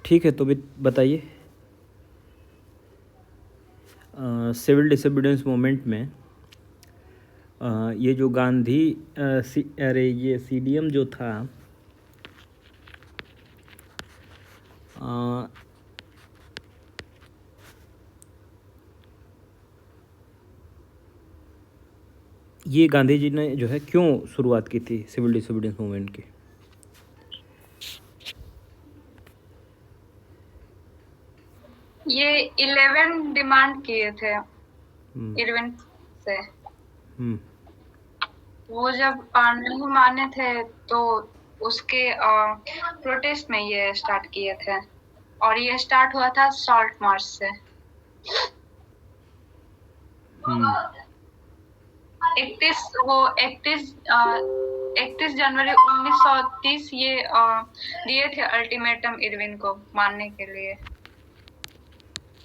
ठीक है, तो भी बताइए। सिविल डिसोबीडियंस मूवमेंट में ये जो गांधी अरे ये सीडीएम जो था, अ, ये गांधी जी ने जो है क्यों शुरुआत की थी सिविल डिसोबीडियंस मूवमेंट की? ये 11 डिमांड किए थे हम्म, इरविन से। हम्म, वो जब नहीं माने थे तो उसके प्रोटेस्ट में ये स्टार्ट किए थे, और ये स्टार्ट हुआ था सॉल्ट मार्च से। हम्म। 31 जनवरी 1930 ये दिए थे अल्टीमेटम इरविन को मानने के लिए।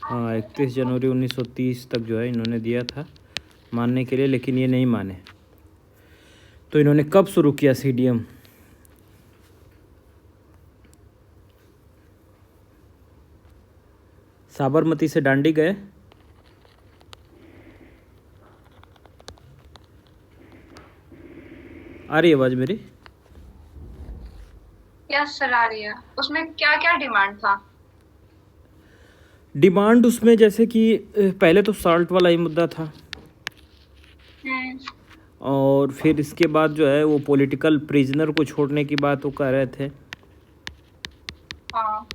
हाँ, 31 जनवरी 1930 तक जो है इन्होंने दिया था मानने के लिए, लेकिन ये नहीं माने। तो इन्होंने कब शुरू किया सीडीएम? साबरमती से दांडी गए? आ रही है आवाज़ मेरी? यस सर, आ रही है। उसमें क्या क्या डिमांड था? डिमांड उसमें जैसे कि पहले तो साल्ट वाला ही मुद्दा था, और फिर इसके बाद जो है वो पॉलिटिकल प्रिजनर को छोड़ने की बात वो कर रहे थे। हाँ।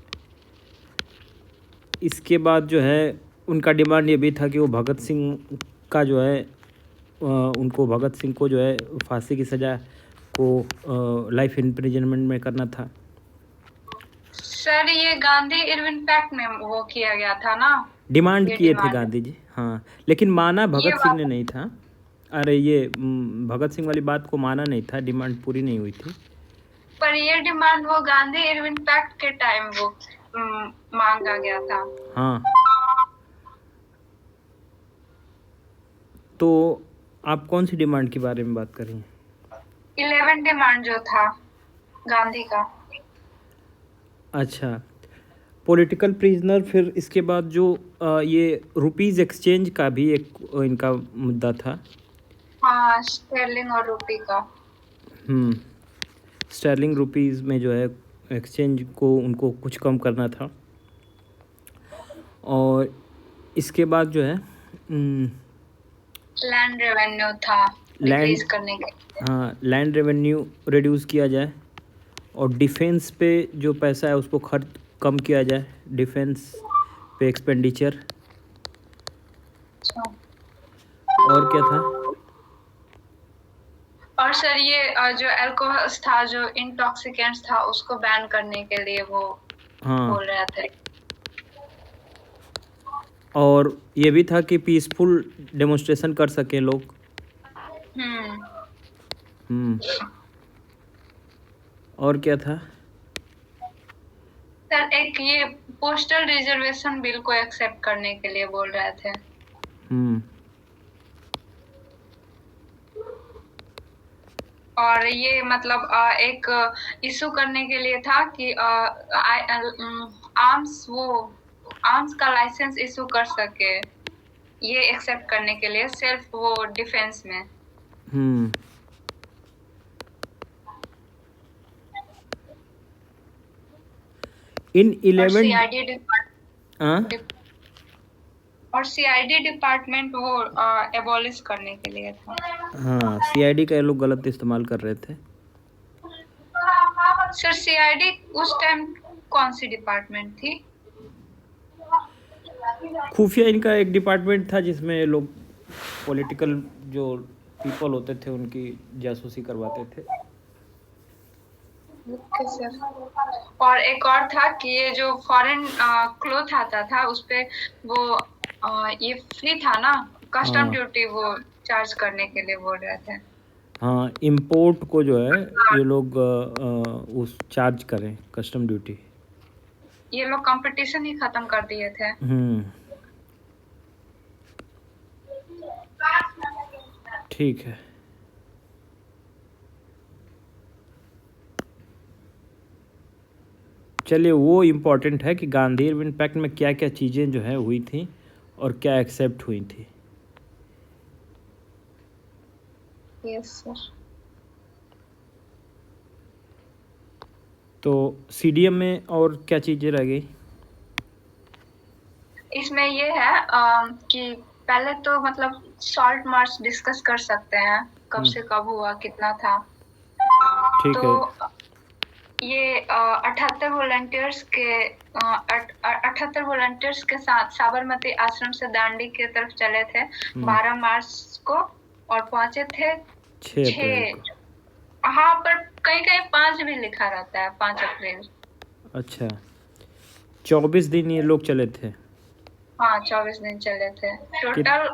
इसके बाद जो है उनका डिमांड ये भी था कि वो भगत सिंह का जो है उनको भगत सिंह को जो है फांसी की सज़ा को लाइफ इम्प्रिजनमेंट में करना था। सर ये गांधी इरविन पैक्ट में वो किया गया था ना, डिमांड ये किए थे डिमांड। गांधी जी, हाँ, लेकिन माना ये भगत सिंह बात, ने नहीं था। अरे ये भगत सिंह वाली बात को माना नहीं था, डिमांड पूरी नहीं हुई थी। पर ये डिमांड वो गांधी इरविन पैक्ट के टाइम वो मांगा गया था। हाँ, तो आप कौन सी डिमांड के बारे में बात कर रही हैं? 11 डिमांड जो था गांधी का। अच्छा, पॉलिटिकल प्रिजनर, फिर इसके बाद जो ये रुपीज़ एक्सचेंज का भी एक इनका मुद्दा था। हाँ, स्टेरलिंग और रुपी का। स्टर्लिंग रुपीज़ में जो है एक्सचेंज को उनको कुछ कम करना था। और इसके बाद जो है लैंड रेवेन्यू था लैंड, डिक्रीज करने के लिए। हाँ, लैंड रेवेन्यू रिड्यूस किया जाए, और डिफेंस पे जो पैसा है उसको खर्च कम किया जाए, डिफेंस पे एक्सपेंडिचर। अच्छा। और क्या था? और सर ये जो अल्कोहल था, जो इंटॉक्सिकेंट्स था, उसको बैन करने के लिए वो हाँ, बोल रहे थे। और ये भी था कि पीसफुल डेमोन्स्ट्रेशन कर सकें लोग। हम्म। हम्म। और क्या था? सर एक ये पोस्टल रिजर्वेशन बिल को एक्सेप्ट करने के लिए बोल रहे थे। हम्म। और ये मतलब एक इशू करने के लिए था कि आर्म्स का लाइसेंस इशू कर सके, ये एक्सेप्ट करने के लिए सिर्फ वो डिफेंस में। हम्म। इन और 11 सीआईडी डिपार्टमेंट वो एबॉलिश करने के लिए था। हाँ, सीआईडी का ये लोग गलत इस्तेमाल कर रहे थे। सर सीआईडी उस टाइम कौन सी डिपार्टमेंट थी? खुफिया इनका एक डिपार्टमेंट था जिसमें ये लोग पॉलिटिकल जो पीपल होते थे उनकी जासूसी करवाते थे। Okay sir. और एक और था कि ये जो फॉरेन क्लोथ आता था उस पे वो ये फ्री था ना, कस्टम हाँ, ड्यूटी वो चार्ज करने के लिए बोल रहे थे। हाँ, इम्पोर्ट को जो है ये लोग उस चार्ज करें कस्टम ड्यूटी। ये लोग कंपटीशन ही खत्म कर दिए थे। ठीक है। चलिए वो इम्पोर्टेंट है कि गांधी इरविन पैक्ट में क्या क्या चीज़ें जो है हुई थी और क्या एक्सेप्ट हुई थी। Yes sir. तो सीडीएम में और क्या चीज़ें रह गई? इसमें ये है कि पहले तो मतलब सॉल्ट मार्च डिस्कस कर सकते हैं, कब से कब हुआ, कितना था। ठीक तो है। ये 78 वॉलंटियर्स के 78 वॉलंटियर्स के साथ साबरमती आश्रम से दांडी की तरफ चले थे 12 मार्च को, और पहुंचे थे 6 अप्रैल को। 6। हाँ, पर कहीं कहीं 5 भी लिखा रहता है, 5 अप्रैल। अच्छा, 24 दिन ये लोग चले थे। हाँ, 24 दिन चले थे। Total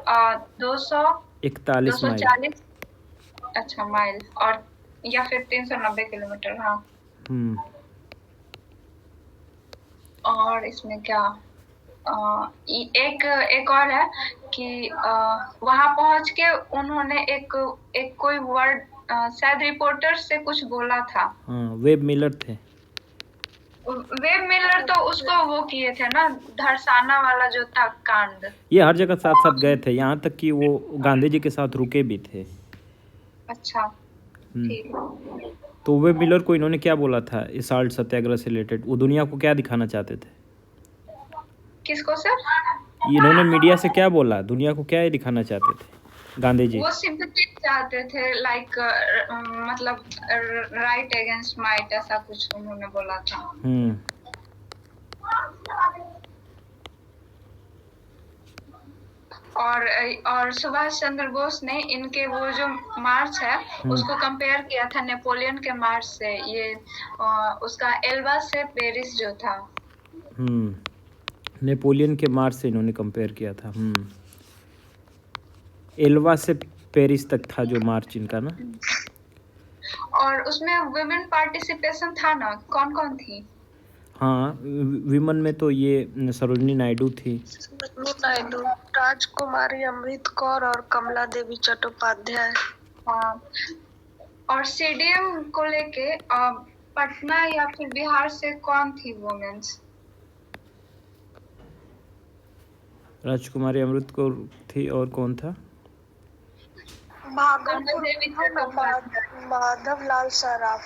41 mile. 240 अच्छा माइल, और या फिर 390 किलोमीटर। हाँ। और इसमें क्या एक और है कि वहां पहुंच के उन्होंने एक कोई वर्ड शायद रिपोर्टर से कुछ बोला था। हाँ, वेब मिलर थे। वेब मिलर तो उसको वो किए थे ना, धरसाना वाला जो था कांड। ये हर जगह साथ साथ गए थे, यहाँ तक कि वो गांधी जी के साथ रुके भी थे। अच्छा, ठीक। तो वेब मिलर को इन्होंने क्या बोला था इस साल्ट सत्याग्रह से रिलेटेड? वो दुनिया को क्या दिखाना चाहते थे? किसको सर? इन्होंने मीडिया से क्या बोला, दुनिया को क्या दिखाना चाहते थे गांधी जी? वो सिंपैथी चाहते थे, लाइक मतलब राइट अगेंस्ट माइट, ऐसा कुछ उन्होंने बोला था। और सुभाष चंद्र बोस ने इनके वो जो मार्च है उसको कंपेयर किया था नेपोलियन के मार्च से। ये उसका एल्बा से पेरिस जो था। नेपोलियन के मार्च से इन्होंने कंपेयर किया था। एल्बा से पेरिस तक था जो मार्च इनका ना। और उसमें वुमेन पार्टिसिपेशन था ना, कौन कौन थी? हाँ, विमन में तो ये सरोजिनी नायडू थी। सरोजिनी नायडू, राजकुमारी अमृत कौर और कमला देवी चट्टोपाध्याय। हाँ। और सीडीएम को लेके पटना या फिर बिहार से कौन थी वुमेन्स? राजकुमारी अमृत कौर थी, और कौन था? माधव लाल सराफ।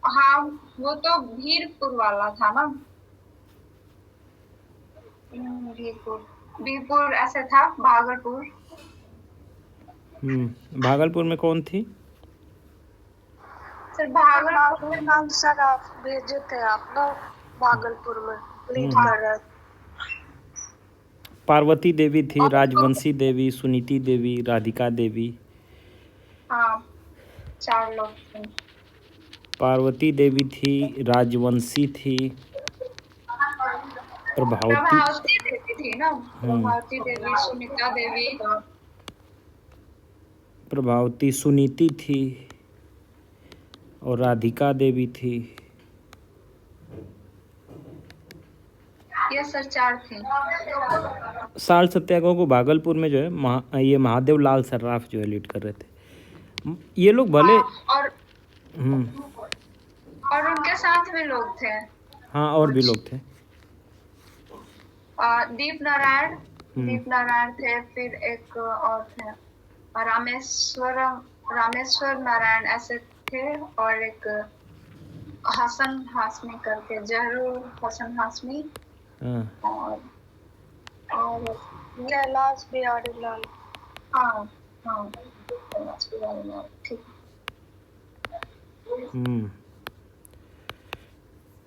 हाँ, वो तो भीरपुर वाला था ना। भीरपुर ऐसे था। भागलपुर। भागलपुर में कौन थी? सर भागलपुर लाल सराफ भेजे थे आप ना, भागलपुर में लीड कर रहे। पार्वती देवी थी, राजवंशी देवी, सुनीति देवी, राधिका देवी। हाँ, 4 लोग थे। पार्वती देवी थी, राजवंशी थी, प्रभावती देवी थी ना। प्रभावती देवी, सुनीता देवी, प्रभावती, सुनीति थी और राधिका देवी थी। ये सर 4 थी। साल्ट सत्याग्रह को भागलपुर में जो है ये महादेव लाल सर्राफ जो है लीड कर रहे थे। ये लोग भले और उनके साथ भी लोग थे। हाँ, और भी लोग थे। दीप नारायण थे, फिर एक और थे रामेश्वर नारायण ऐसे थे, और एक हसन हाशमी करके, जहरूर हसन हाशमी, और कैलाश बिहारी लाल। हाँ कैलाश बिहारी लाल,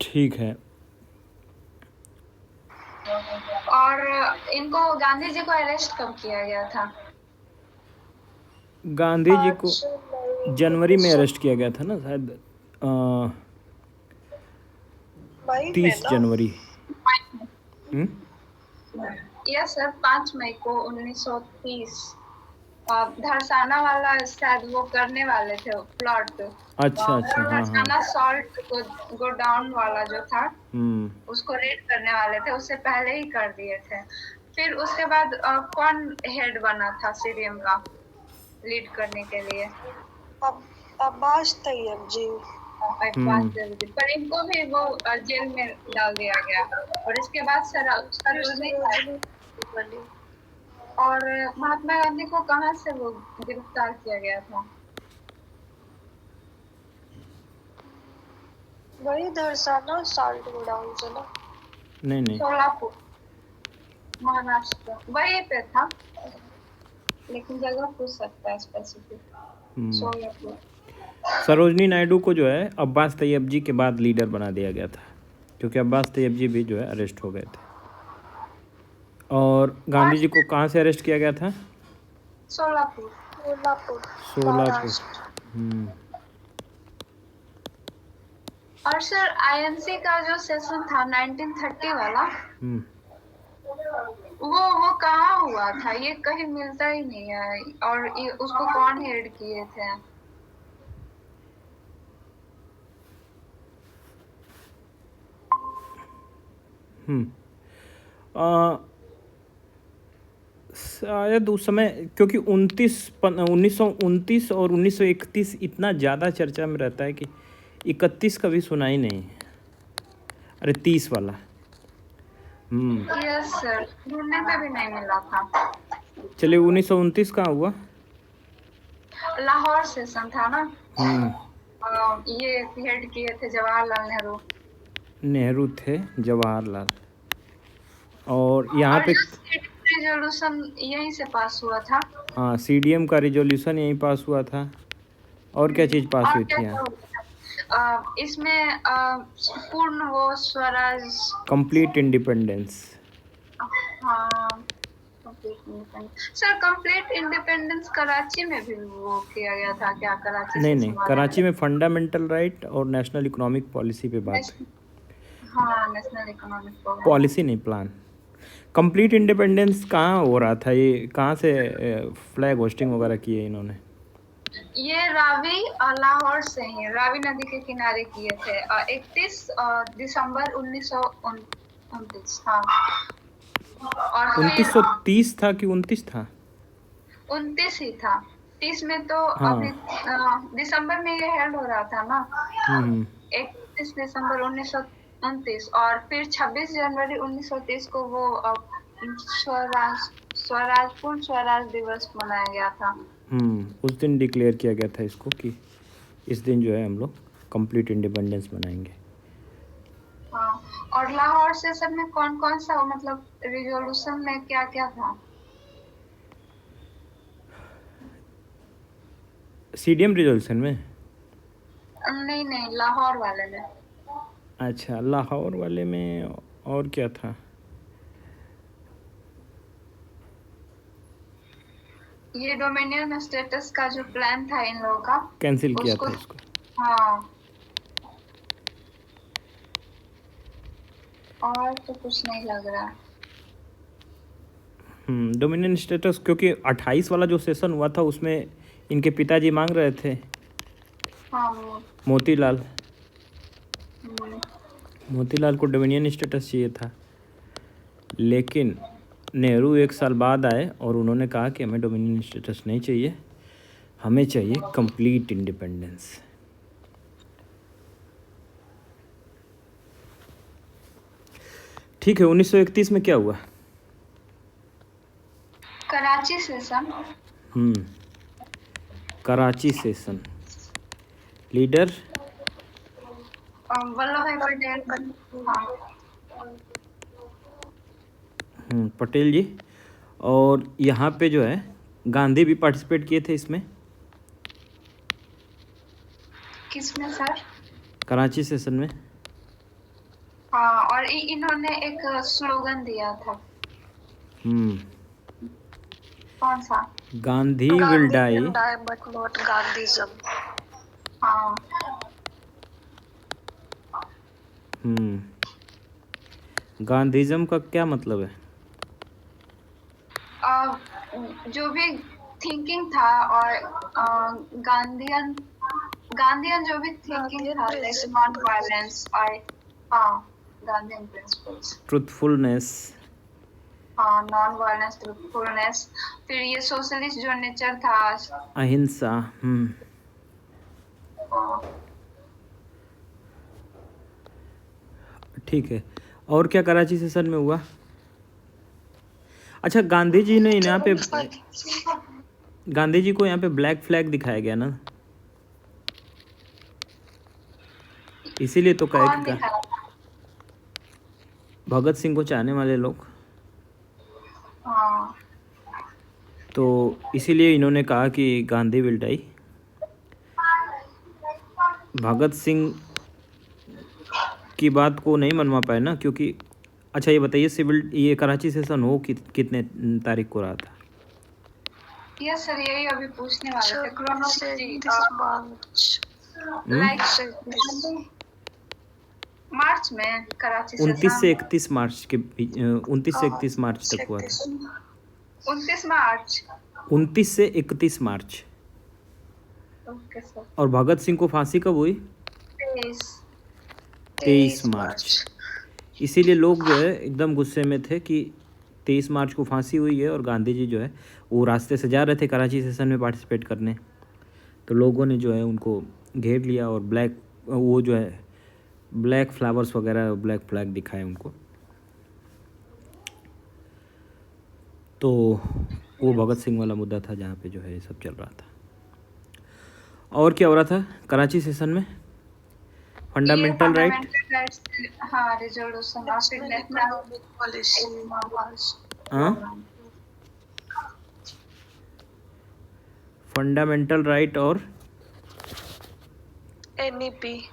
ठीक है। और इनको गांधी जी को अरेस्ट कब किया गया था? गांधी जी को जनवरी में अरेस्ट किया गया था ना, शायद 30 जनवरी। यस सर, 5 मई को 1930। धरसाना वाला शायद वो करने वाले थे प्लॉट। अच्छा। धरसाना सॉल्ट गोडाउन वाला जो था उसको रेड करने वाले थे, उससे पहले ही कर दिए थे। फिर उसके बाद कौन हेड बना था सीडीएम का लीड करने के लिए? अब्बास तैयब जी। अब्बास जल्दी, पर इनको भी वो जेल में डाल दिया गया। और इसके बाद सरोजनी बनी। और महात्मा गांधी को कहाँ से वो गिरफ्तार किया गया था? वही दर्शाना साल्ट गोडाउन से ना। नहीं सोलापुर, महाराष्ट्र, वही पे था, लेकिन जगह पूछ सकता है स्पेसिफिक। सोलापुर। सरोजनी नायडू को जो है अब्बास तैयब जी के बाद लीडर बना दिया गया था, क्योंकि अब्बास तैयब जी भी जो है अरेस्ट हो गए थे। और गांधी जी को कहाँ से अरेस्ट किया गया था? सोलापुर। सोलापुर। महाराष्ट्र। और सर आईएनसी का जो सेशन था 1930 वाला, वो कहाँ हुआ था? ये कहीं मिलता ही नहीं है। और ये उसको कौन हेड किए थे? शायद उस समय, क्योंकि 1929 और 1931 इतना ज़्यादा चर्चा में रहता है कि 31 का भी सुना ही नहीं। अरे 30 वाला। यस सर, ढूंढने पे भी नहीं मिला था। चलिए 1929 कहाँ हुआ? लाहौर सेशन था ना। ये हेड किए थे जवाहरलाल नेहरू थे, जवाहरलाल। और यहाँ पे रिजोल्यूशन यहीं से पास हुआ था। हाँ, सीडीएम का रिजोल्यूशन यहीं पास हुआ था। और क्या चीज़ पास हुई थी यहाँ? इसमें पूर्ण वो स्वराज, कंप्लीट इंडिपेंडेंस। हाँ, सर कंप्लीट इंडिपेंडेंस कराची में भी वो किया गया था क्या? कराची नहीं, कराची में फंडामेंटल राइट और नेशनल इकोनॉमिक पॉलिसी पे बात है। हाँ, नेशनल इकोनॉमिक पॉलिसी नहीं, प्लान। कंप्लीट इंडिपेंडेंस कहाँ हो रहा था? ये कहाँ से फ्लैग होस्टिंग वगैरह की है इन्होंने? ये रावी लाहौर से ही, रावी नदी के किनारे किए थे। 31 दिसंबर 1929। हाँ, और 1930 था कि 29 था? 29 ही था। 30 में तो हाँ। अभी दिसंबर में ये हेल्ड हो रहा था ना। 31 दिसंबर 1929 और फिर 26 जनवरी 1930 को वो पूर्ण स्वराज दिवस मनाया गया था। उस दिन डिक्लेयर किया गया था इसको कि इस दिन जो है हम लोग कंप्लीट इंडिपेंडेंस मनाएंगे। हाँ, और लाहौर सेशन में कौन कौन सा, मतलब रिजोल्यूशन में क्या क्या था? सीडीएम रिजोल्यूशन में? नहीं, लाहौर वाले में। अच्छा, लाहौर वाले में और क्या था? ये डोमिनियन स्टेटस का जो प्लान था इन लोगों का, कैंसिल किया था इसको। हाँ, और तो कुछ नहीं लग रहा। डोमिनियन स्टेटस, क्योंकि 28 वाला जो सेशन हुआ था उसमें इनके पिताजी मांग रहे थे। हाँ, मोतीलाल को डोमिनियन स्टेटस चाहिए था, लेकिन नेहरू 1 साल बाद आए और उन्होंने कहा कि हमें डोमिनियन स्टेटस नहीं चाहिए, हमें चाहिए कंप्लीट इंडिपेंडेंस। ठीक है, 1931 में क्या हुआ? Karachi session. Karachi session. Leader Vallabh भाई पटेल। पटेल जी। और यहाँ पे जो है गांधी भी पार्टिसिपेट किए थे इसमें। किसमें सर? कराची सेशन में। हाँ, और इन्होंने एक स्लोगन दिया था। कौन सा? Gandhi will die but not Gandhism. हाँ। गांधीज़म का क्या मतलब है? जो भी थिंकिंग था और गांधीयन जो भी थिंकिंग था, नॉन वायलेंस और Gandhian principles, truthfulness, non violence, truthfulness. फिर ये सोशलिस्ट जो नेचर था, अहिंसा। ठीक है। और क्या कराची सेशन में हुआ? अच्छा, गांधी जी ने यहाँ पे, गांधी जी को यहाँ पे ब्लैक फ्लैग दिखाया गया ना, इसीलिए तो कहे कौन कि दिखाया? भगत सिंह को चाहने वाले लोग, हाँ। तो इसीलिए इन्होंने कहा कि गांधी विल डाई। भगत सिंह की बात को नहीं मनवा पाए ना, क्योंकि अच्छा ये बताइए, सिविल ये कराची सेशन हो कितने तारीख को रहा था? यस सर, यही अभी पूछने वाले थे। क्रोनोलॉजी मार्च, लाइक मार्च में कराची 29 से सेशन। 31 मार्च के 29 से 31 मार्च तक हुआ था। 29 मार्च। 29 से 31 मार्च। Okay sir. और भगत सिंह को फांसी कब हुई? 23 मार्च। इसीलिए लोग जो है एकदम गुस्से में थे कि 23 मार्च को फांसी हुई है, और गांधी जी जो है वो रास्ते से जा रहे थे कराची सेशन में पार्टिसिपेट करने, तो लोगों ने जो है उनको घेर लिया और ब्लैक, वो जो है ब्लैक फ्लावर्स वगैरह, ब्लैक फ्लैग दिखाए उनको। तो वो भगत सिंह वाला मुद्दा था जहाँ पे जो है ये सब चल रहा था। और क्या हो रहा था कराची सेशन में? फंडामेंटल राइट, हाँ, रिजोल्यूशन ऑफ इकोनॉमिक पॉलिसी, हाँ, फंडामेंटल राइट और एनईपी।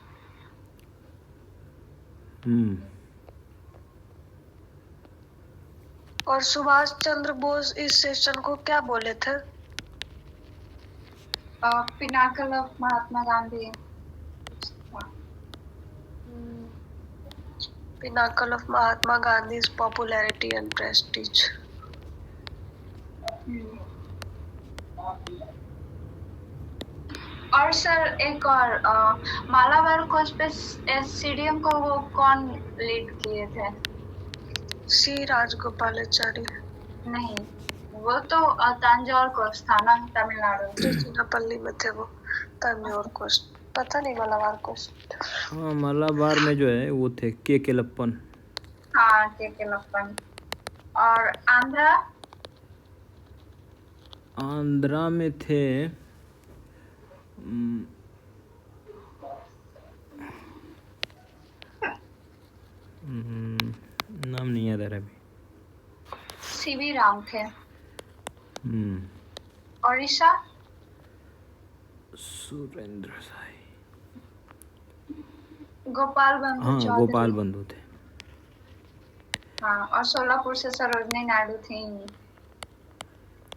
और सुभाष चंद्र बोस इस सेशन को क्या बोले थे? Pinnacle of Mahatma Gandhi. Pinnacle of Mahatma Gandhi's popularity and prestige। और सर एक और, मालाबार कोच पे एससीडीएम को वो कौन लीड किए थे? सी राजगोपालाचारी। नहीं, वो तो तंजौर कोच था ना, तमिलनाडु। त्रिचुनापल्ली में थे वो। तंजौर कोच पता नहीं, मालाबार कोच। हाँ, मालाबार में जो है वो थे के लप्पन। हाँ, के लप्पन। और आंध्रा में थे नाम नहीं याद आ रहा अभी। सीवी राम थे। ओडिशा सुरेंद्र साई, गोपाल बंधु हाँ चौधरी। गोपाल बंधु थे। हाँ, और सोलापुर से सरोजनी नायडू थी।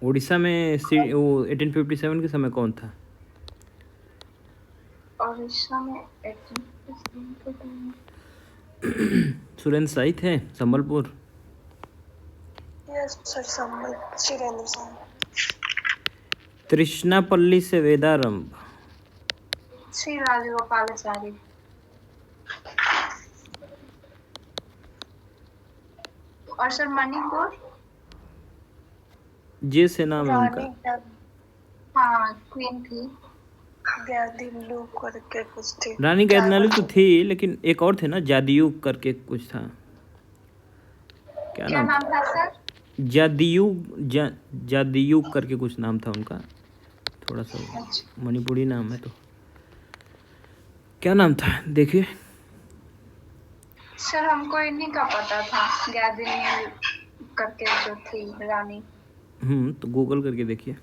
उड़ीसा में वो 1857 के समय कौन था? ओडिशा में सुरेंद्र साई थे, संबलपुर। Yes sir, Surendra Sai. तृष्णापल्ली से वेदारंभ, श्री राजगोपालाचारी। और सर मणिपुर, जे से नाम है उनका। हाँ, क्वीन थी। गैदिलू करके कुछ थी। रानी गैदनालू तो थी, लेकिन एक और थे ना, जादियू करके कुछ था। क्या नाम था सर? जादियू करके कुछ नाम था उनका, थोड़ा सा मणिपुरी नाम है। तो क्या नाम था देखिए सर, हमको इन्हीं का पता था, गैदिनियल करके जो थी रानी। तो गूगल करके देखिए।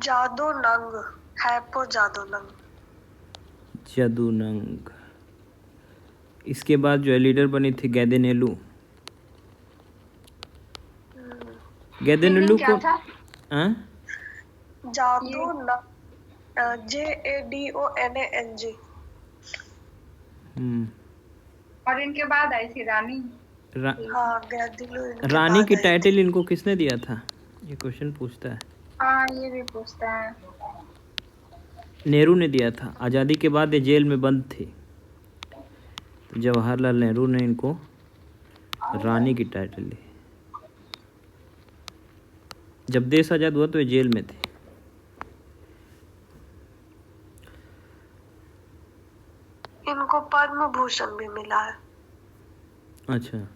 जादूनंग, हैपो जादूनंग। जादूनंग। इसके बाद जो है लीडर बनी थी गैदेनेलू। गैदेनेलू को जादूनंग, JADONANG। और इनके बाद आई थी रानी। हाँ, गैदिलू। रानी की टाइटल इनको किसने दिया था? ये क्वेश्चन पूछता है। हाँ, ये भी पूछता है। नेहरू ने दिया था। आज़ादी के बाद ये जेल में बंद थी, तो जवाहरलाल नेहरू ने इनको रानी की टाइटल दी। जब देश आज़ाद हुआ तो ये जेल में थे। इनको पद्म भूषण भी मिला है। अच्छा,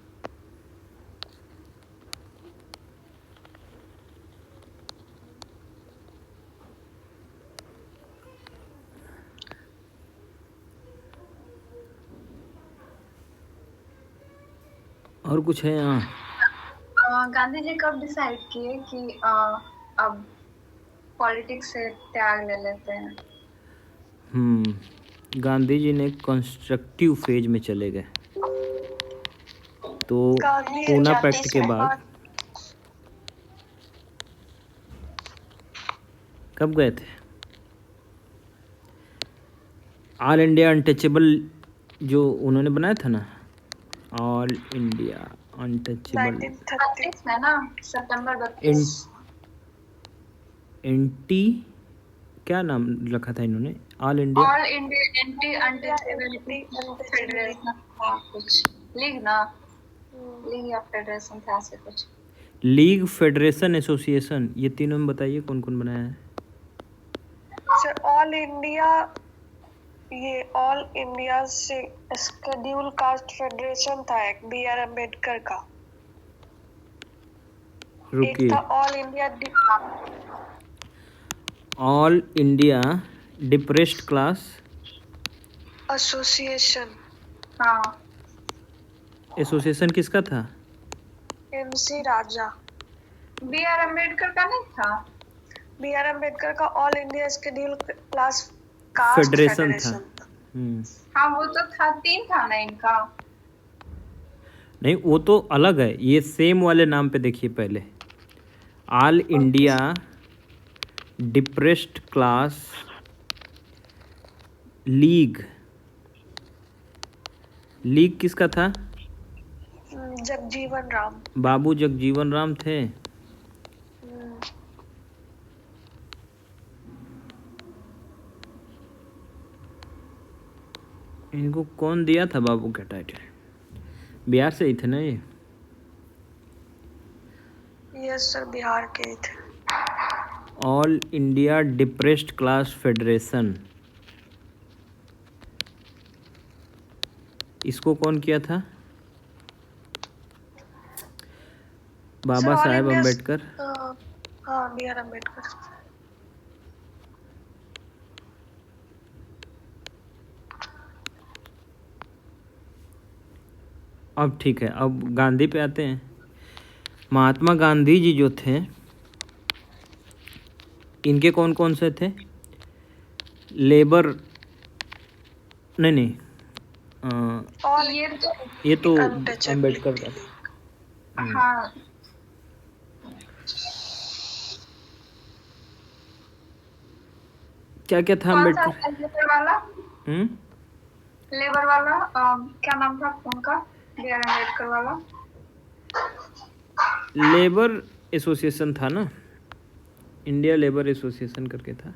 और कुछ है यहाँ? गांधी जी कब डिसाइड किए कि अब पॉलिटिक्स से त्याग ले लेते हैं? गांधी जी ने कंस्ट्रक्टिव फेज में चले गए, तो गांधी पूना जाति पैक्ट के बाद कब गए थे? ऑल इंडिया अनटचेबल जो उन्होंने बनाया था ना, ऑल इंडिया अनटचेबल 1930 में ना, सितंबर 32। एंटी क्या नाम रखा था इन्होंने? All India all India anti untouchability federation था कुछ, लीग ना, लीग या फेडरेशन था, ऐसे कुछ। लीग, फेडरेशन, एसोसिएशन, ये तीनों में बताइए कौन कौन बनाया है? सर ऑल इंडिया, ये ऑल इंडिया से शेड्यूल कास्ट फेडरेशन था एक, B.R. अम्बेडकर का। एक रुकिए, था all India all India depressed class association. हाँ, एसोसिएशन किसका था? MC राजा। B.R. अम्बेडकर का नहीं था? B.R. अम्बेडकर का all India schedule class cast federation था। फेडरेशन। हाँ, वो तो था, 3 था ना इनका। नहीं, वो तो अलग है, ये सेम वाले नाम पे देखिए पहले, all India depressed class league. League किसका था? जगजीवन राम। बाबू जगजीवन राम थे। इनको कौन दिया था बाबू का टाइटल? बिहार से ही थे ना ये? यस सर, बिहार के ही थे। All India depressed class federation, इसको कौन किया था? बाबा साहेब अम्बेडकर। हाँ, B.R. अम्बेडकर। अब ठीक है, अब गांधी पे आते हैं। महात्मा गांधी जी जो थे, इनके कौन कौन से थे? लेबर, नहीं, ये तो अम्बेडकर का था। हाँ, क्या क्या था कौन सा अम्बेडकर? लेबर वाला? हम्म, लेबर वाला क्या नाम था उनका? B.R. अम्बेडकर वाला लेबर एसोसिएशन था ना, इंडिया लेबर एसोसिएशन करके था।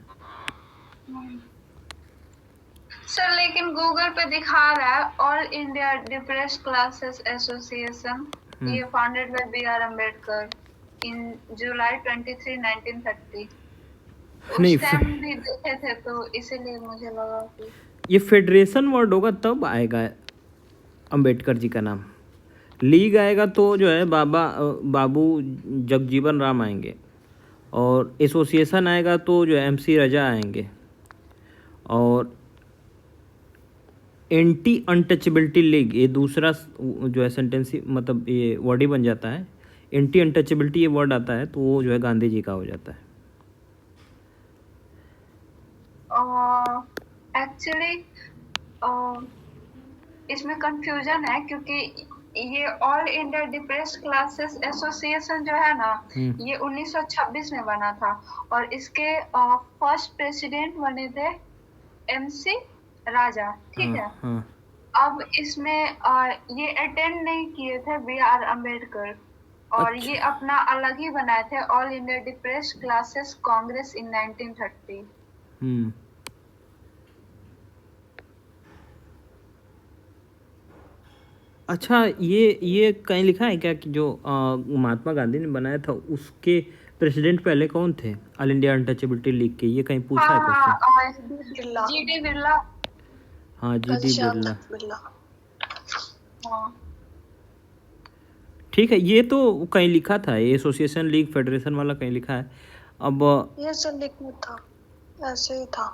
सर, लेकिन गूगल पे दिखा रहा है all India depressed classes association, ये फाउंडेड बाय B.R. अम्बेडकर इन जुलाई 23, 1930। नहीं, उस टाइम भी देखे थे, तो इसीलिए मुझे लगा कि ये फेडरेशन वर्ड होगा तब आएगा अम्बेडकर जी का नाम। लीग आएगा तो जो है बाबू जगजीवन राम आएंगे, और एसोसिएशन आएगा तो जो है MC राजा आएंगे, और एंटी अनटचेबिलिटी लीग ये दूसरा जो है सेंटेंस, मतलब ये वर्ड ही बन जाता है। एंटी अनटचेबिलिटी ये वर्ड आता है तो वो जो है गांधी जी का हो जाता है। एक्चुअली इसमें कंफ्यूजन है, क्योंकि ये all India depressed classes association जो है ना, ये 1926 में बना था, और इसके फर्स्ट प्रेसिडेंट बने थे MC राजा, ठीक है। अब इसमें ये अटेंड नहीं किए थे B.R. अम्बेडकर, और ये अपना अलग ही बनाए थे, all India depressed classes Congress in 1930। अच्छा, ये कहीं लिखा है क्या कि जो महात्मा गांधी ने बनाया था उसके प्रेसिडेंट पहले कौन थे ऑल इंडिया अनटचेबिलिटी लीग के? ये कहीं पूछा है क्वेश्चन? बिरला। जीडी बिरला। हाँ, जीडी घनश्याम बिरला। दत्त बिरला। हाँ, ठीक है, ये तो कहीं लिखा था, ये एसोसिएशन लीग फेडरेशन वाला कहीं लिखा है। अब ये सब लिखना था, ऐसे ही था।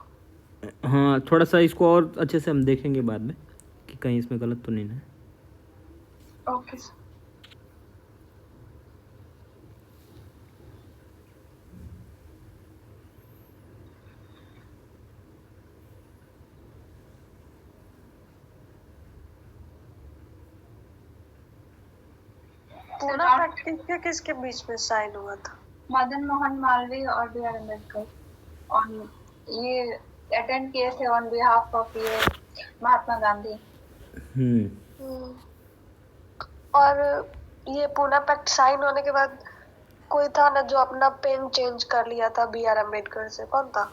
हाँ, थोड़ा सा इसको और अच्छे से हम देखेंगे बाद में कि कहीं इसमें गलत तो नहीं है। Okay sir. पूरा पैक्ट किसके बीच में साइन हुआ था? मदन मोहन मालवीय और बी आर अम्बेडकर ऑन ये अटेंड किए थे ऑन बिहाफ ऑफ ये महात्मा गांधी। और ये पूना पैक्ट साइन होने के बाद कोई था ना जो अपना पेन चेंज कर लिया था बी आर अम्बेडकर से, कौन था?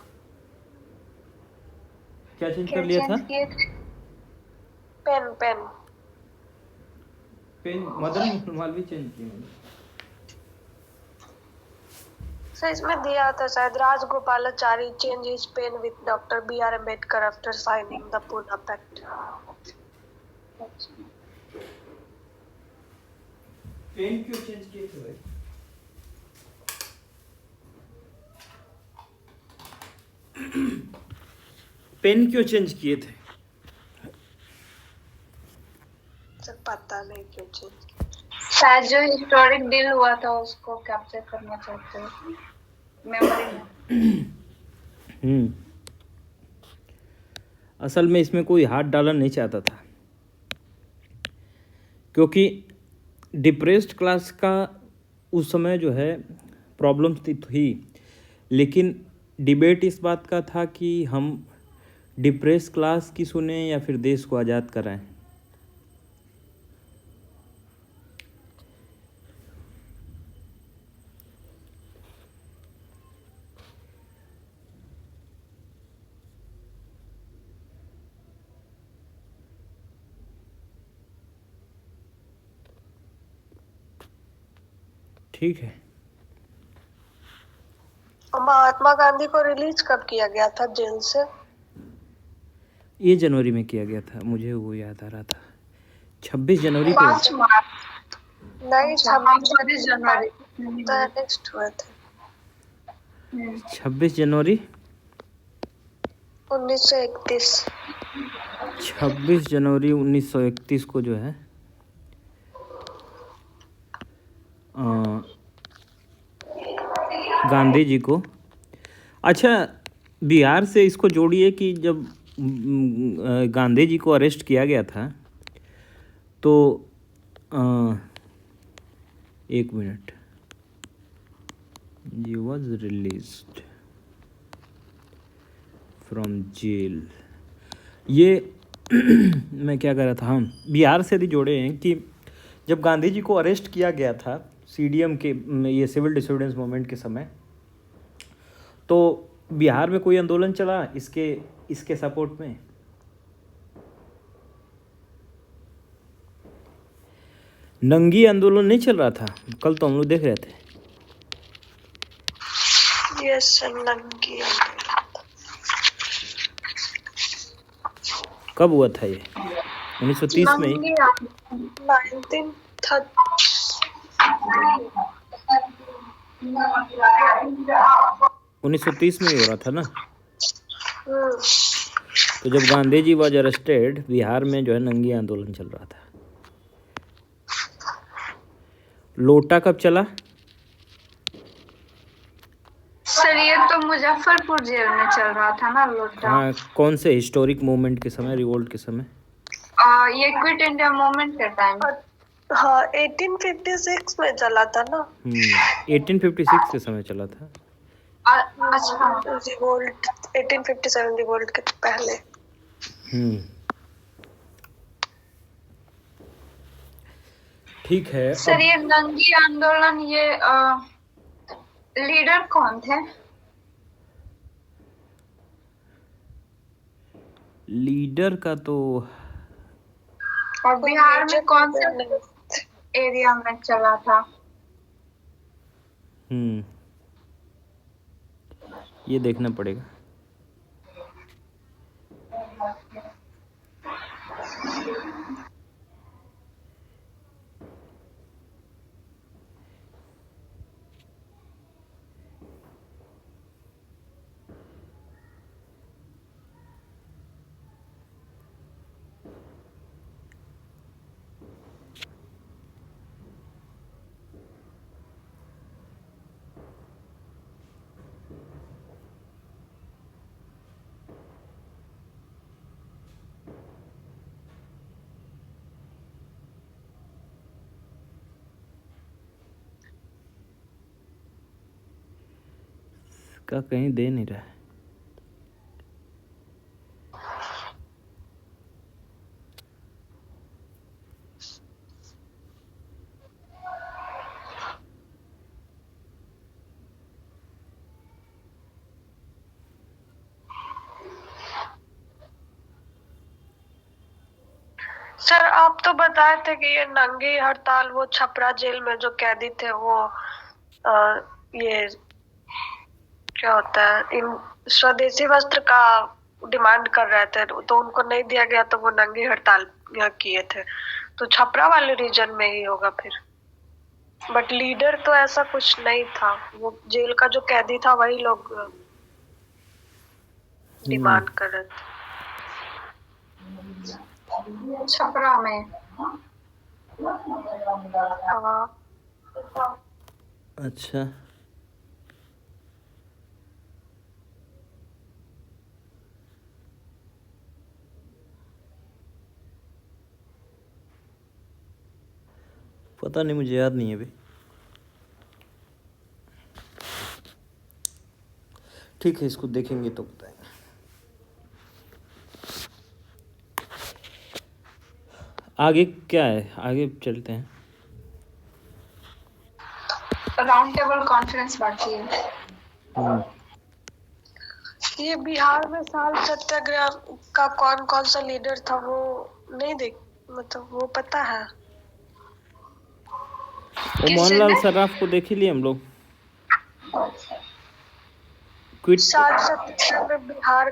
क्या चेंज कर लिया था? किए थे pen pen Madan Mohan Malviya change किए। सर इसमें दिया था शायद Rajagopalachari change his pen with doctor B R Ambedkar after signing the Poona pact. Pen क्यों चेंज किए थे भाई? पेन क्यों चेंज किए थे? सर पता नहीं क्यों चेंज। शायद जो हिस्टोरिक डील हुआ था उसको कैप्चर करना चाहते हैं मेमोरी में। असल में इसमें कोई हाथ डालना नहीं चाहता था, क्योंकि डिप्रेस्ड क्लास का उस समय जो है प्रॉब्लम थी, लेकिन डिबेट इस बात का था कि हम डिप्रेस्ड क्लास की सुने या फिर देश को आज़ाद कराएं। ठीक है। महात्मा गांधी को रिलीज कब किया गया था जेल से? ये जनवरी में किया गया था, मुझे वो याद आ रहा था, 26 जनवरी को। 5 मार्च नहीं, 26 जनवरी नेक्स्ट हुए थे। 26 जनवरी 1931। 26 जनवरी 1931 को जो है गांधी जी को, अच्छा बिहार से इसको जोड़िए कि जब गांधी जी को अरेस्ट किया गया था तो एक minute, he was released from jail. ये मैं क्या कर रहा था, हम बिहार से भी जोड़े हैं कि जब गांधी जी को अरेस्ट किया गया था सीडीएम के ये सिविल डिसोबीडियंस मूवमेंट के समय, तो बिहार में कोई आंदोलन चला इसके सपोर्ट में? नंगी आंदोलन नहीं चल रहा था? कल तो हम लोग देख रहे थे। यस, नंगी आंदोलन। कब हुआ था ये? 1930 में ही? 1930 में ही हो रहा था ना। तो जब गांधी जी वॉज अरेस्टेड, बिहार में जो है नंगी आंदोलन चल रहा था। लोटा कब चला? सर ये तो मुजफ्फरपुर जेल में चल रहा था ना लोटा। हाँ, कौन से हिस्टोरिक मूवमेंट के समय, रिवोल्ट के समय? ये क्विट इंडिया मूवमेंट के टाइम। हाँ, 1856 में चला था ना। 1856 के समय चला था। अच्छा, रिवोल्ट 1857 रिवोल्ट के पहले। ठीक है। सर ये नंगी आंदोलन, ये लीडर कौन थे? लीडर का तो और बिहार में कौन से एरिया में चला था? ये देखना पड़ेगा। का कहीं दे नहीं रहा है। सर आप तो बताए थे कि ये नंगी हड़ताल वो छपरा जेल में जो कैदी थे वो ये क्या होता है इन स्वदेशी वस्त्र का डिमांड कर रहे थे, तो उनको नहीं दिया गया तो वो नंगी हड़ताल किए थे। तो छपरा वाले रीजन में ही होगा फिर, बट लीडर तो ऐसा कुछ नहीं था। वो जेल का जो कैदी था वही लोग डिमांड कर रहे थे छपरा में। हाँ अच्छा, पता नहीं, मुझे याद नहीं है अभी। ठीक है, इसको देखेंगे तो बताएंगे। आगे क्या है, आगे चलते हैं। राउंड टेबल कॉन्फ्रेंस बाकी है। ये बिहार में साल सत्याग्रह का कौन कौन सा लीडर था वो नहीं देख, मतलब वो पता है? वो मोहनलाल सर्राफ को देख ही लिए हम लोग। क्विट साल सत्याग्रह में बिहार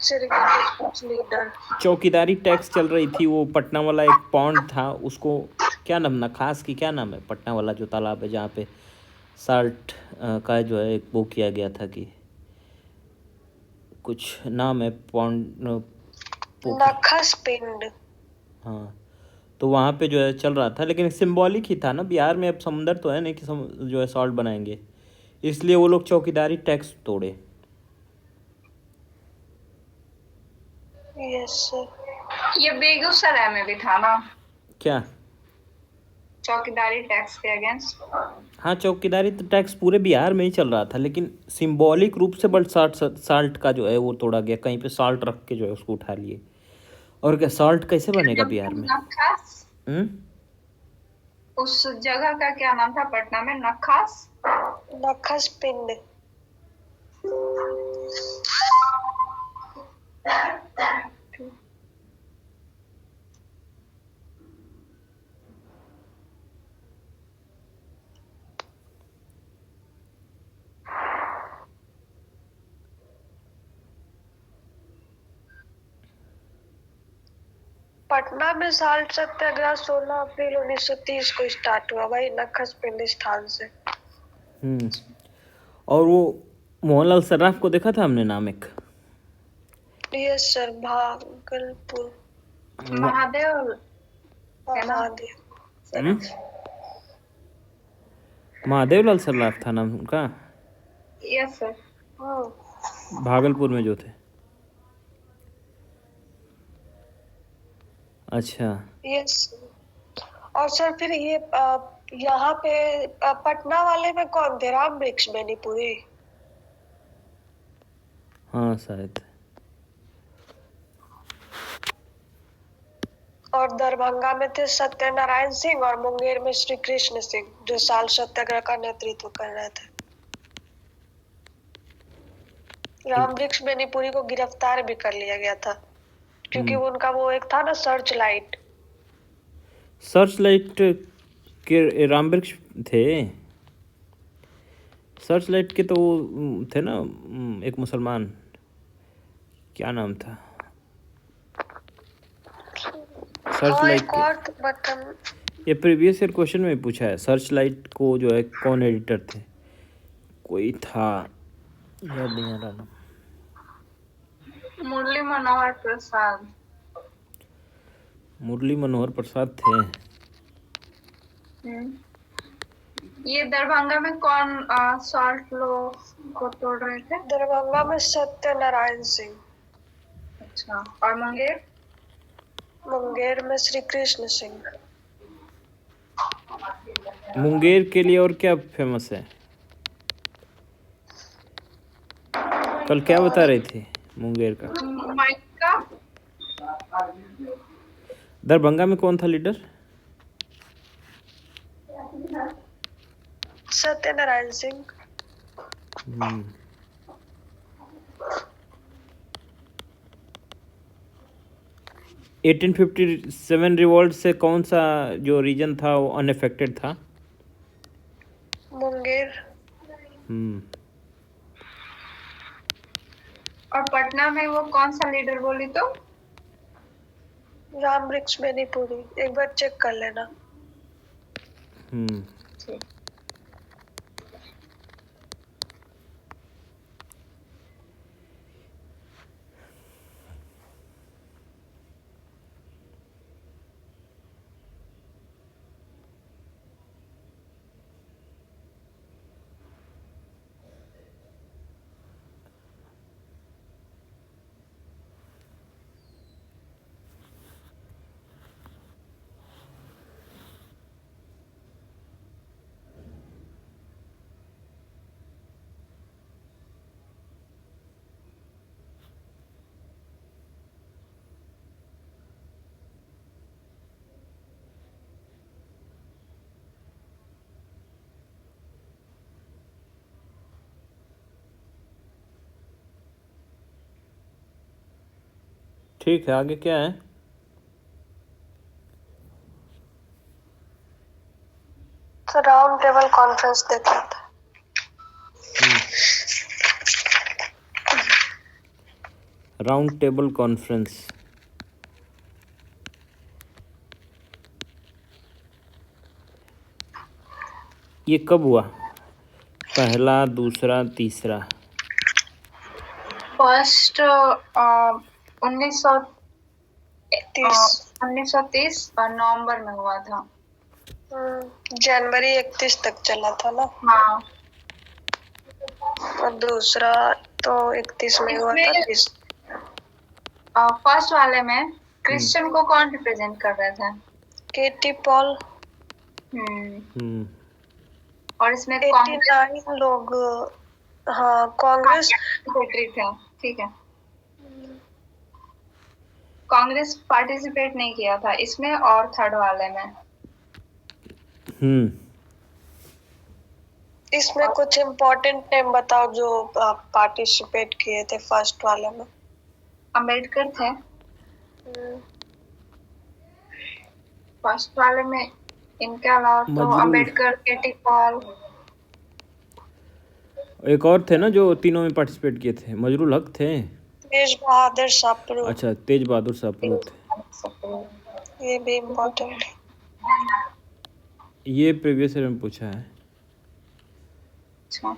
से रिलेटेड कुछ लीडर। चौकीदारी टैक्स चल रही थी, वो पटना वाला एक पॉन्ड था, उसको क्या नाम, नखास की क्या नाम है, पटना वाला जो तालाब है जहाँ पे साल्ट का जो है एक वो किया गया था कि कुछ नाम है पॉन्ड, नखस पिंड। हाँ, तो वहाँ पे जो है चल रहा था, लेकिन सिंबॉलिक ही था ना। बिहार में अब समुंदर तो है नहीं कि जो है सॉल्ट बनाएंगे, इसलिए वो लोग चौकीदारी टैक्स तोड़े। Yes sir. ये बेगूसराय में भी था ना क्या? चौकीदारी टैक्स के अगेंस्ट। हाँ, चौकीदारी तो टैक्स पूरे बिहार में ही चल रहा था, लेकिन सिंबॉलिक रूप से बट साल्ट का जो है वो तोड़ा गया। कहीं पे साल्ट रख के जो है उसको उठा लिए। और क्या, साल्ट कैसे बनेगा बिहार में? नखास, उस जगह का क्या नाम था पटना में? नखास, नखस पिंड। पटना में साल्ट सत्याग्रह 16 अप्रैल 1930 को स्टार्ट हुआ, वही नखस पिंड स्थान से। और वो मोहनलाल सर्राफ को देखा था हमने, नाम एक। Yes sir, Bhagalpur. महादेव महादेवलाल सर्राफ था नाम उनका। Yes sir. भागलपुर में जो थे। अच्छा, यस। और सर फिर ये यहाँ पे पटना वाले में कौन थे? राम वृक्ष बेनीपुरी। हाँ शायद। और दरभंगा में थे सत्यनारायण सिंह, और मुंगेर में श्री कृष्ण सिंह, जो साल सत्याग्रह का नेतृत्व कर रहे थे। राम वृक्ष बेनीपुरी को गिरफ्तार भी कर लिया गया था, क्योंकि उनका वो एक था ना सर्च लाइट के राम वृक्ष थे। सर्च लाइट के तो वो थे ना, एक मुसलमान, क्या नाम था सर्च हाँ लाइट एक के? और तो बटन। ये प्रीवियस ईयर क्वेश्चन में पूछा है, सर्च लाइट को जो है कौन एडिटर थे, कोई था, याद नहीं आ रहा नाम। मुरली मनोहर प्रसाद। मुरली मनोहर प्रसाद थे। ये दरभंगा में कौन सॉल्ट लो को तोड़ रहे थे? दरभंगा में सत्यनारायण सिंह। अच्छा, और मुंगेर? मुंगेर में श्री कृष्ण सिंह। मुंगेर के लिए और क्या फेमस है? कल क्या बता रही थी मुंगेर का? माइक का। दरभंगा में कौन था लीडर? सत्यनारायण सिंह। 1857 रिवॉल्ट से कौन सा जो रीजन था वो अनअफेक्टेड था? मुंगेर। और पटना में वो कौन सा लीडर बोली तो? राम वृक्ष बेनीपुरी, एक बार चेक कर लेना। ठीक। ठीक है, आगे क्या है? तो राउंड टेबल कॉन्फ्रेंस देख लेते हैं। राउंड टेबल कॉन्फ्रेंस, ये कब हुआ? पहला, दूसरा, तीसरा? फर्स्ट 1930 और नवंबर में हुआ था। जनवरी 31 तक चला था ना। हाँ। और दूसरा तो 31 में हुआ था। फर्स्ट वाले में क्रिश्चियन को कौन रिप्रेजेंट कर रहे थे? केटी पॉल। और इसमें 89 लोग, हाँ कांग्रेस सेक्रेटरी थे। ठीक है, कांग्रेस पार्टिसिपेट नहीं किया था इसमें और थर्ड वाले में। इसमें कुछ इम्पोर्टेंट नेम बताओ जो पार्टिसिपेट किए थे फर्स्ट वाले में। अंबेडकर थे फर्स्ट वाले में, इनके अलावा तो अंबेडकर, केटी पॉल, एक और थे ना जो तीनों में पार्टिसिपेट किए थे, मजरूल हक थे। तेज बहादुर सापरू। अच्छा, तेज बहादुर सापरू थे। ये भी इम्पोर्टेंट है। ये प्रीवियस ईयर में पूछा है। अच्छा,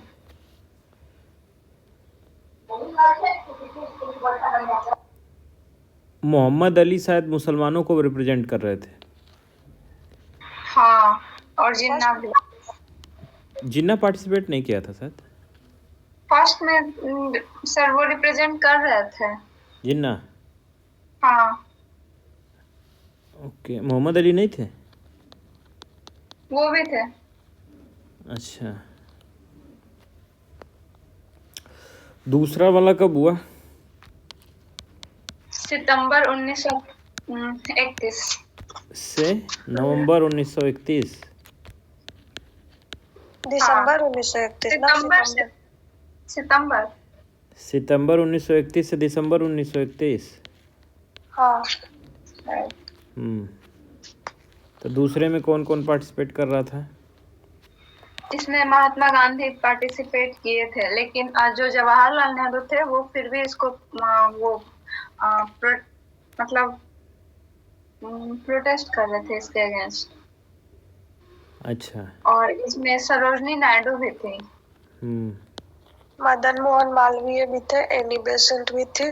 मोहम्मद अली शायद मुसलमानों को रिप्रेजेंट कर रहे थे। हाँ, और जिन्ना भी। जिन्ना पार्टिसिपेट नहीं किया था शायद। फर्स्ट में सर वो रिप्रेजेंट कर रहे थे। जिन्ना? हाँ। ओके, मोहम्मद अली नहीं थे? वो भी थे। अच्छा, दूसरा वाला कब हुआ? सितंबर 1931 से नवंबर 1931। दिसंबर 1931 ना? सितंबर 1931 से दिसंबर 1931। हाँ। तो दूसरे में कौन कौन पार्टिसिपेट कर रहा था? इसमें महात्मा गांधी पार्टिसिपेट किए थे, लेकिन जो जवाहरलाल नेहरू थे वो फिर भी इसको मतलब प्रोटेस्ट कर रहे थे इसके अगेंस्ट। अच्छा। और इसमें सरोजनी नायडू भी थी। मदन मोहन मालवीय भी थे, एनी बेसेंट भी थे।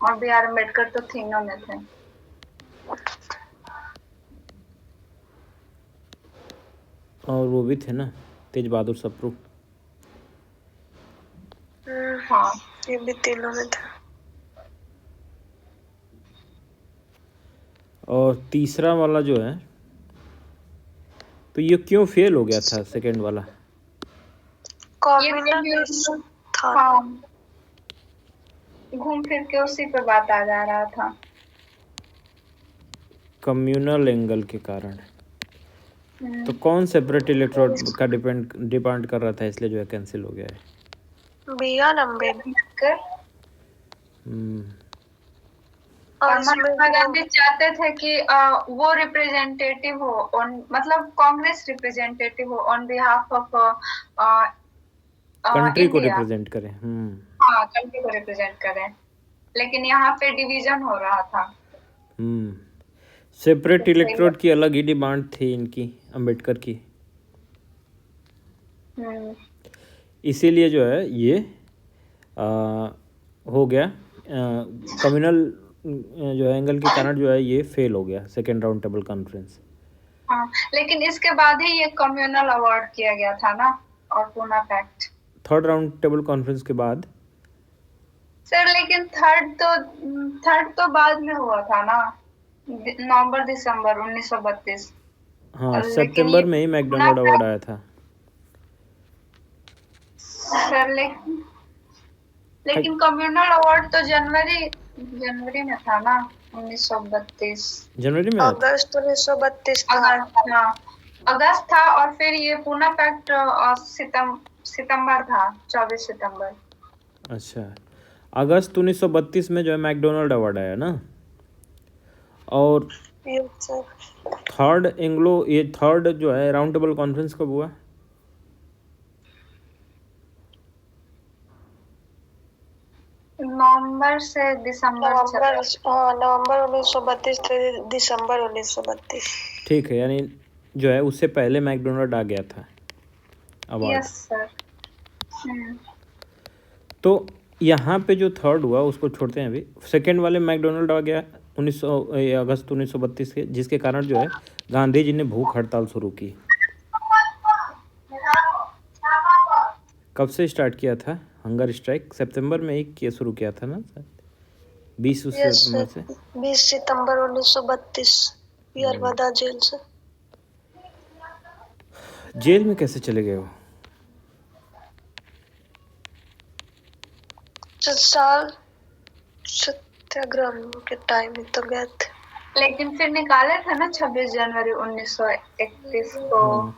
और बी आर अम्बेडकर तो तीनों में थे। और वो भी थे ना, तेज बहादुर सप्रू। हाँ, ये भी तीनों में थे। और तीसरा वाला जो है, तो ये क्यों फेल हो गया था सेकंड वाला? कम्युनलिज्म था। हाँ, घूम फिर के उसी पे बात आ जा रहा था। कम्युनल एंगल के कारण। तो कौन सेपरेट इलेक्ट्रोड का डिपेंड कर रहा था, इसलिए जो है कैंसिल हो गया है। B R Ambedkar. और महात्मा गांधी चाहते थे कि वो रिप्रेजेंटेटिव हो, मतलब कांग्रेस रिप्रेजेंटेटिव हो ऑन बिहाफ ऑफ कंट्री को रिप्रेजेंट करें। हाँ, कंट्री को रिप्रेजेंट करें, लेकिन यहाँ पे डिवीजन हो रहा था। सेपरेट इलेक्ट्रोड की अलग ही डिमांड थी इनकी, अम्बेडकर की। इसीलिए जो है ये हो गया कम्युनल जो है एंगल के कारण जो है ये फेल हो गया सेकेंड राउंड टेबल कॉन्फ्रेंस। हाँ, लेकिन इसके बाद ही ये कम्युनल अवार्ड किया गया था ना, और Poona pact. Third round table conference के बाद सर, लेकिन थर्ड तो बाद में हुआ था ना, नवंबर दिसंबर 1932। हाँ, सितंबर में ही मैकडोनल्ड अवार्ड आया था सर। लेकिन कम्युनल अवार्ड तो जनवरी में था ना, 1932। जनवरी में? अगस्त 1932 अगस्त था। और फिर ये पूना पैक्ट सितंबर था, 24 सितंबर। अच्छा, अगस्त 1932 में जो है मैकडोनल्ड अवार्ड आया ना। और थर्ड जो है राउंड टेबल कॉन्फ्रेंस कब हुआ? नवंबर से दिसंबर। नवंबर 1932 से दिसंबर 1932। ठीक है, यानी जो है उससे पहले मैकडोनल्ड आ गया था अवार्ड। Yes sir. तो यहाँ पे जो थर्ड हुआ उसको छोड़ते हैं अभी। सेकेंड वाले मैकडोनल्ड आ गया अगस्त 1932 के, जिसके कारण जो है गांधी जी ने भूख हड़ताल शुरू की। कब से स्टार्ट किया था हंगर स्ट्राइक? सितंबर में ही शुरू किया था ना, 20 सितंबर से। 20 सितंबर 1932 यरवदा जेल से। जेल में कैसे चले गए हो? साल सत्याग्रह के टाइम में तो गए थे, लेकिन फिर निकाले थे ना 26 जनवरी 1931 को।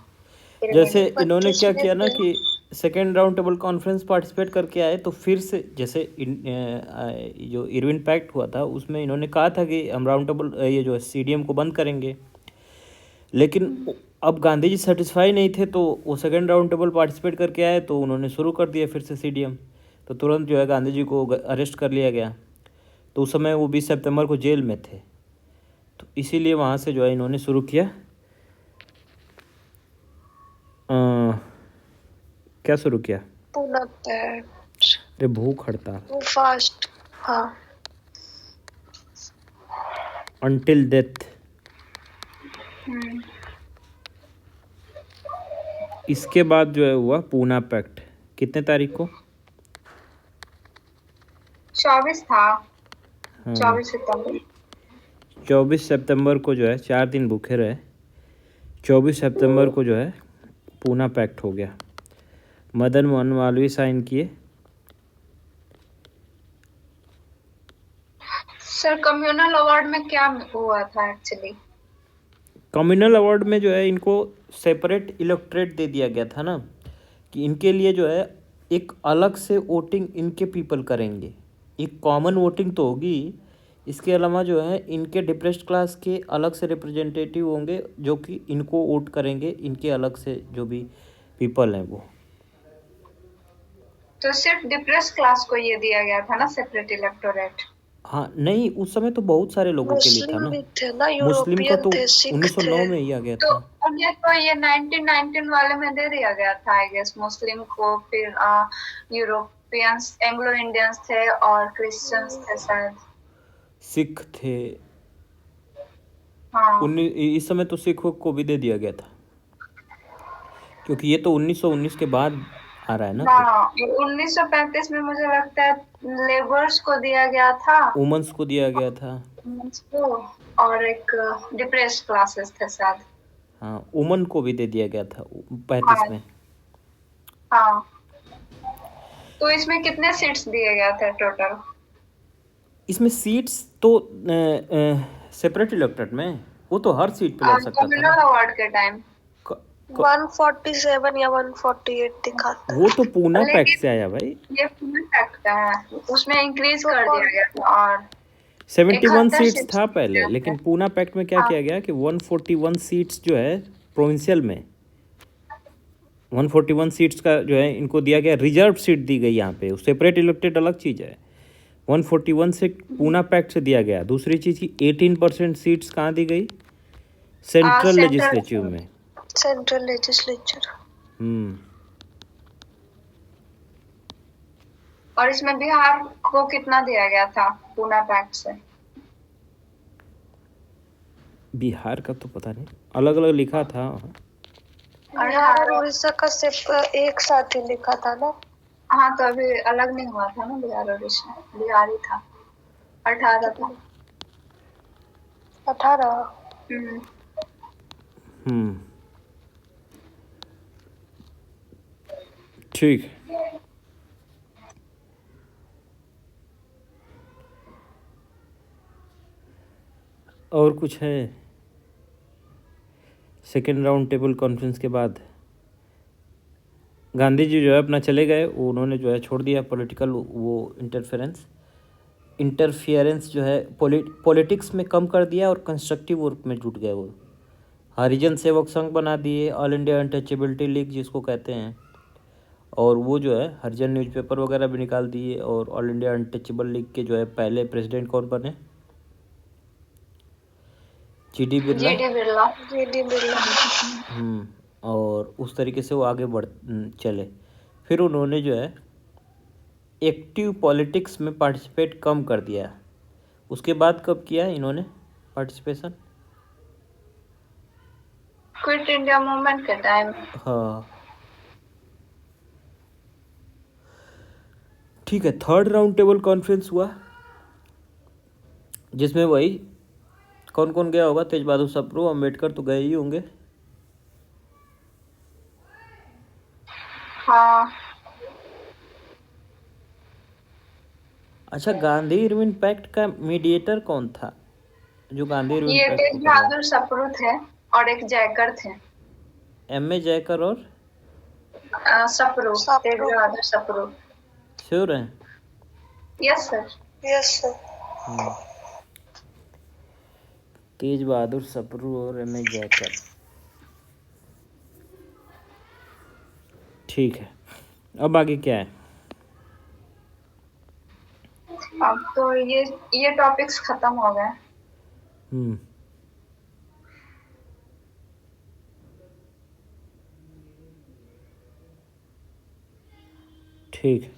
जैसे इन्होंने क्या किया ना कि second round table conference participate करके आए, तो फिर से जैसे जो इरविन पैक्ट हुआ था उसमें इन्होंने कहा था कि हम राउंड टेबल ये जो सीडीएम को बंद करेंगे, लेकिन अब गांधी जी सेटिस्फाई नहीं थे, तो वो सेकेंड राउंड टेबल पार्टिसिपेट करके आए, तो उन्होंने शुरू कर दिया फिर से सीडीएम। तो तुरंत जो है गांधी जी को अरेस्ट कर लिया गया। तो उस समय वो 20 सितंबर को जेल में थे, तो इसीलिए वहाँ से जो है इन्होंने शुरू किया। क्या शुरू किया? पूना पैक्ट। अरे भूख हड़ताल। फास्ट। हाँ, अंटिल डेथ। इसके बाद जो है हुआ पूना पैक्ट। कितने तारीख को? 24 था। 24 सितंबर। 24 सितंबर को जो है 4 दिन भूखे रहे। 24 सितंबर को जो है पूना पैक्ट हो गया। मदन मोहन मालवीय साइन किए। सर, कम्युनल अवार्ड में क्या हुआ था एक्चुअली? कम्युनल अवार्ड में जो है इनको सेपरेट इलेक्टोरेट दे दिया गया था ना, कि इनके लिए जो है एक अलग से वोटिंग इनके पीपल करेंगे। एक कॉमन वोटिंग तो होगी, इसके अलावा जो है इनके डिप्रेस्ड क्लास के अलग से रिप्रेजेंटेटिव होंगे जो कि इनको वोट करेंगे, इनके अलग से जो भी पीपल हैं वो। तो सिर्फ डिप्रेस क्लास को ये दिया गया था ना सेपरेट इलेक्टोरेट? हाँ नहीं, उस समय तो बहुत सारे लोगों के लिए था मुस्लिम ना। भी थे ना, मुस्लिम का यूरोपियन तो थे, सिख 1909 थे। में ही आ गया तो था। उन्हें तो ये 1919 वाले में दे दिया गया था आई गेस, मुस्लिम को, फिर यूरोपियंस, एंग्लो इंडियंस थे और क्रिश्चियंस थे शायद। सिख थे। हाँ इस समय तो सिखों को भी दे दिया गया था, क्योंकि ये तो 1919 के बाद आ रहा है ना। फिर हाँ, 1935 में मुझे लगता है लेबर्स को दिया गया था, वुमेन्स को दिया गया था। वुमेन्स को, और एक डिप्रेस्ड क्लासेस थे शायद। हाँ, वुमन को भी दे दिया गया था 35 हाँ में। हाँ। तो इसमें कितने सीट्स दिए गए थे टोटल? इसमें सीट्स तो सेपरेट इलेक्टेड में वो तो हर सीट पे लड़ सकता था ना। कम्युनल अवार्ड के टाइम क- 147 या 148 दिखाता है। वो तो पूना पैक्ट लेकिन से आया भाई। ये पूर्ण फैक्ट का है, उसमें इंक्रीज कर दिया गया था और 71 71 सीट्स सीट्स था दिए पहले, गए थे। लेकिन पूना पैक्ट में क्या हाँ। किया गया कि 141 सीट्स जो है प्रोविंशियल में, 141 सीट्स का जो है इनको दिया गया, रिजर्व सीट दी गई यहाँ पे। सेपरेट इलेक्टेड अलग चीज़ है। 141 सीट पूना पैक्ट से दिया गया। दूसरी चीज़ की 18% सीट्स कहाँ दी गई? सेंट्रल लेजिस्लेटिव में। Central legislature. और इसमें बिहार को कितना दिया गया था पूना पैक्ट से? बिहार का तो पता नहीं, अलग अलग लिखा था। बिहार और उड़ीसा का सिर्फ एक साथ ही लिखा था ना। हाँ, तो अभी अलग नहीं हुआ था ना बिहार और उड़ीसा, बिहार ही था। 18 था। 18। ठीक। और कुछ है? सेकेंड राउंड टेबल कॉन्फ्रेंस के बाद गांधी जी जो है अपना चले गए। उन्होंने जो है छोड़ दिया पॉलिटिकल वो इंटरफियरेंस जो है पॉलिटिक्स में कम कर दिया और कंस्ट्रक्टिव वर्क में जुट गए। वो हरिजन सेवक संघ बना दिए, ऑल इंडिया अनटचेबिलिटी लीग जिसको कहते हैं, और वो जो है हरिजन न्यूज़पेपर वगैरह भी निकाल दिए। और ऑल इंडिया अनटचेबल लीग के जो है पहले प्रेसिडेंट कौन बने? जी.डी. बिरला। जी.डी. बिरला। और उस तरीके से वो आगे चले। फिर उन्होंने जो है एक्टिव पॉलिटिक्स में पार्टिसिपेट कम कर दिया। उसके बाद कब किया इन्होंने पार्टिसिपेशन? क्विट इंडिया मूवमेंट के टाइम। हाँ ठीक है। थर्ड राउंड टेबल कॉन्फ्रेंस हुआ, जिसमें वही कौन कौन गया होगा? तेज बहादुर सप्रू, अम्बेडकर तो गए ही होंगे। हाँ। अच्छा, गांधी इरविन पैक्ट का मीडिएटर कौन था जो गांधी इरविन ये पैक्ट तेज को कर रहा बहादुर सप्रू थे और एक जयकर थे। है? M.A. जयकर और सप्रू, तेज बहादुर सप्रू। श्योर हैं? Yes sir. Yes sir. Tej Bahadur Sapru और M.A. जयकर। ठीक है, अब आगे क्या है? अब तो ये टॉपिक्स खत्म हो गए। ठीक।